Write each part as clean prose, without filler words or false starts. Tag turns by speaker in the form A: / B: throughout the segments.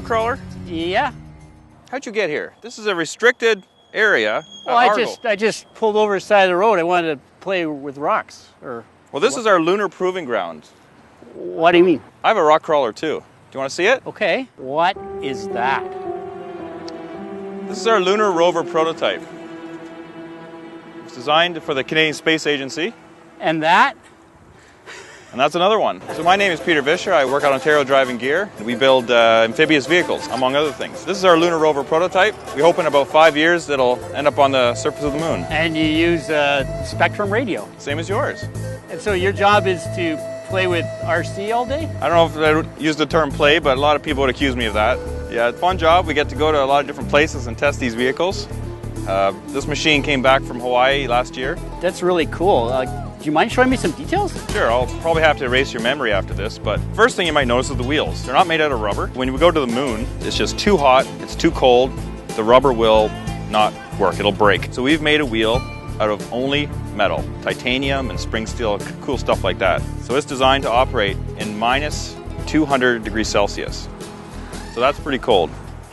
A: rock crawler?
B: Yeah.
A: How'd you get here? This is a restricted area.
B: Well, I just pulled over the side of the road. I wanted to play with rocks.
A: Well, this is our lunar proving ground.
B: What do you mean?
A: I have a rock crawler too. Do you want to see it?
B: Okay. What is that?
A: This is our lunar rover prototype. It's designed for the Canadian Space Agency.
B: And that?
A: And that's another one. So my name is Peter Vischer. I work at Ontario Driving Gear. We build amphibious vehicles, among other things. This is our lunar rover prototype. We hope in about 5 years it'll end up on the surface of the moon.
B: And you use spectrum radio.
A: Same as yours.
B: And so your job is to play with RC all day?
A: I don't know if I would use the term play, but a lot of people would accuse me of that. Yeah, it's a fun job. We get to go to a lot of different places and test these vehicles. This machine came back from Hawaii last year.
B: That's really cool. Do you mind showing me some details?
A: Sure, I'll probably have to erase your memory after this, but first thing you might notice is the wheels. They're not made out of rubber. When we go to the moon, it's just too hot, it's too cold, the rubber will not work, it'll break. So we've made a wheel out of only metal, titanium and spring steel, cool stuff like that. So it's designed to operate in minus 200 degrees Celsius. So that's pretty cold.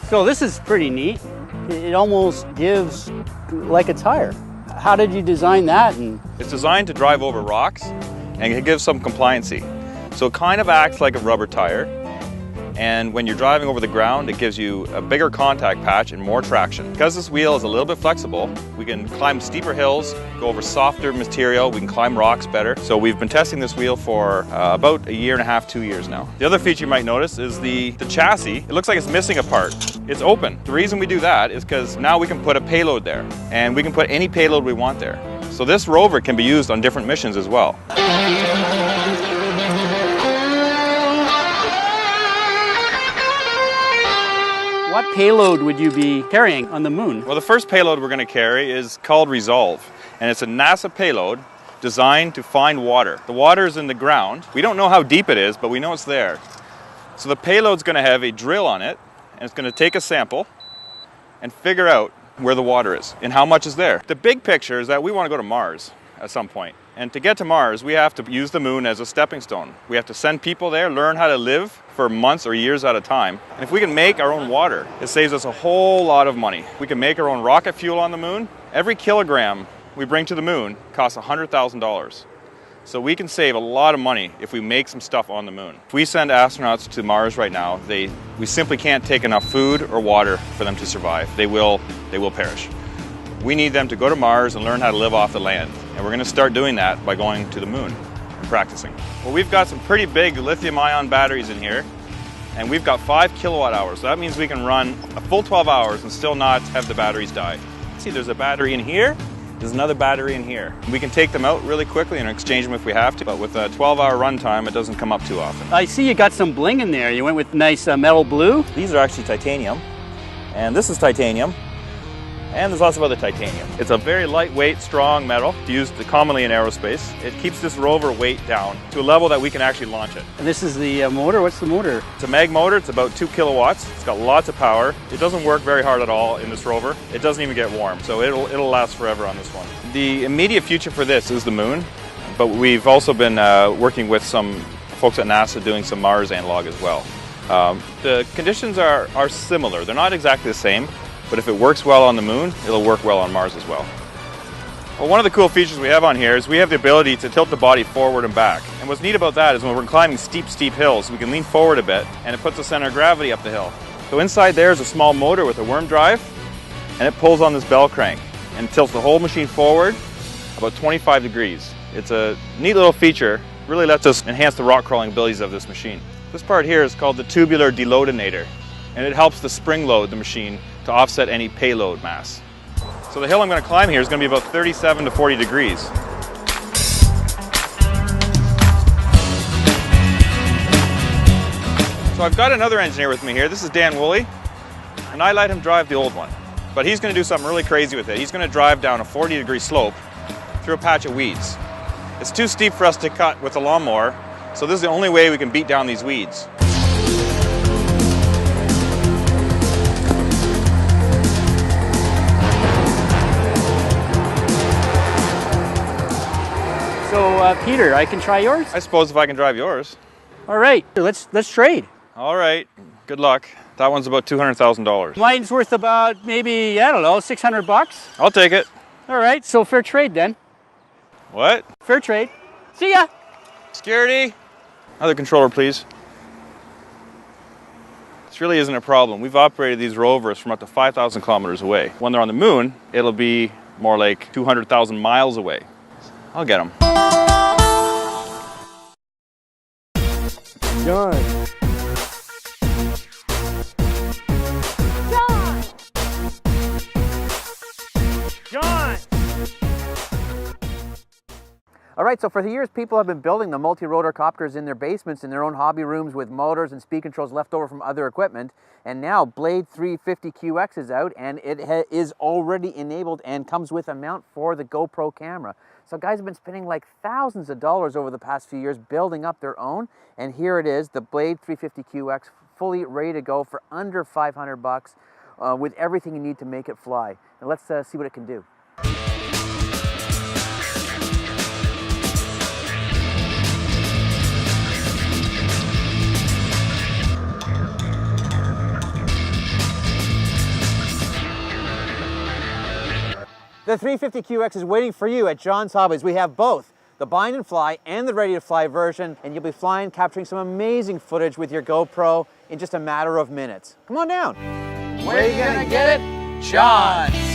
B: So this is pretty neat. It almost gives like a tire. How did you design that?
A: It's designed to drive over rocks and it gives some compliancy. So it kind of acts like a rubber tire, and when you're driving over the ground it gives you a bigger contact patch and more traction. Because this wheel is a little bit flexible, we can climb steeper hills, go over softer material, we can climb rocks better. So we've been testing this wheel for about 1.5 years, 2 years now. The other feature you might notice is the chassis. It looks like it's missing a part. It's open. The reason we do that is because now we can put a payload there, and we can put any payload we want there. So this rover can be used on different missions as well.
B: What payload would you be carrying on the moon?
A: Well, the first payload we're going to carry is called Resolve, and it's a NASA payload designed to find water. The water is in the ground. We don't know how deep it is, but we know it's there. So the payload's going to have a drill on it, and it's going to take a sample and figure out where the water is and how much is there. The big picture is that we want to go to Mars at some point. And to get to Mars, we have to use the moon as a stepping stone. We have to send people there, learn how to live for months or years at a time. And if we can make our own water, it saves us a whole lot of money. We can make our own rocket fuel on the moon. Every kilogram we bring to the moon costs $100,000. So we can save a lot of money if we make some stuff on the moon. If we send astronauts to Mars right now, we simply can't take enough food or water for them to survive. They will perish. We need them to go to Mars and learn how to live off the land. And we're going to start doing that by going to the moon and practicing. Well, we've got some pretty big lithium-ion batteries in here, and we've got 5 kilowatt hours. So that means we can run a full 12 hours and still not have the batteries die. See, there's a battery in here. There's another battery in here. We can take them out really quickly and exchange them if we have to, but with a 12-hour runtime, it doesn't come up too often.
B: I see you got some bling in there. You went with nice metal blue.
A: These are actually titanium, and this is titanium, and there's lots of other titanium. It's a very lightweight, strong metal used commonly in aerospace. It keeps this rover weight down to a level that we can actually launch it.
B: And this is the motor. What's the motor?
A: It's a mag motor. It's about 2 kilowatts. It's got lots of power. It doesn't work very hard at all in this rover. It doesn't even get warm, so it'll last forever on this one. The immediate future for this is the moon, but we've also been working with some folks at NASA doing some Mars analog as well. The conditions are similar. They're not exactly the same, but if it works well on the moon, it'll work well on Mars as well. Well, one of the cool features we have on here is we have the ability to tilt the body forward and back. And what's neat about that is when we're climbing steep hills, we can lean forward a bit, and it puts the center of gravity up the hill. So inside there is a small motor with a worm drive, and it pulls on this bell crank and tilts the whole machine forward about 25 degrees. It's a neat little feature, really lets us enhance the rock crawling abilities of this machine. This part here is called the tubular deloadinator, and it helps to spring load the machine to offset any payload mass. So the hill I'm going to climb here is going to be about 37 to 40 degrees. So I've got another engineer with me here. This is Dan Woolley, and I let him drive the old one. But he's going to do something really crazy with it. He's going to drive down a 40-degree slope through a patch of weeds. It's too steep for us to cut with a lawnmower, so this is the only way we can beat down these weeds.
B: So, Peter, I can try yours?
A: I suppose if I can drive yours.
B: All right, let's trade.
A: All right, good luck. That one's about $200,000.
B: Mine's worth about maybe, I don't know, 600 bucks.
A: I'll take it.
B: All right, so fair trade then.
A: What?
B: Fair trade. See ya.
A: Security? Another controller, please. This really isn't a problem. We've operated these rovers from up to 5,000 kilometers away. When they're on the moon, it'll be more like 200,000 miles away. I'll get them.
B: John. John!
C: All right, so for years, people have been building the multi-rotor copters in their basements, in their own hobby rooms with motors and speed controls left over from other equipment. And now Blade 350QX is out, and it is already enabled and comes with a mount for the GoPro camera. So guys have been spending like thousands of dollars over the past few years building up their own. And here it is, the Blade 350QX, fully ready to go for under 500 bucks with everything you need to make it fly. And let's see what it can do. The 350QX is waiting for you at John's Hobbies. We have both the bind and fly and the ready to fly version, and you'll be flying, capturing some amazing footage with your GoPro in just a matter of minutes. Come on down.
B: Where are you gonna get it? John!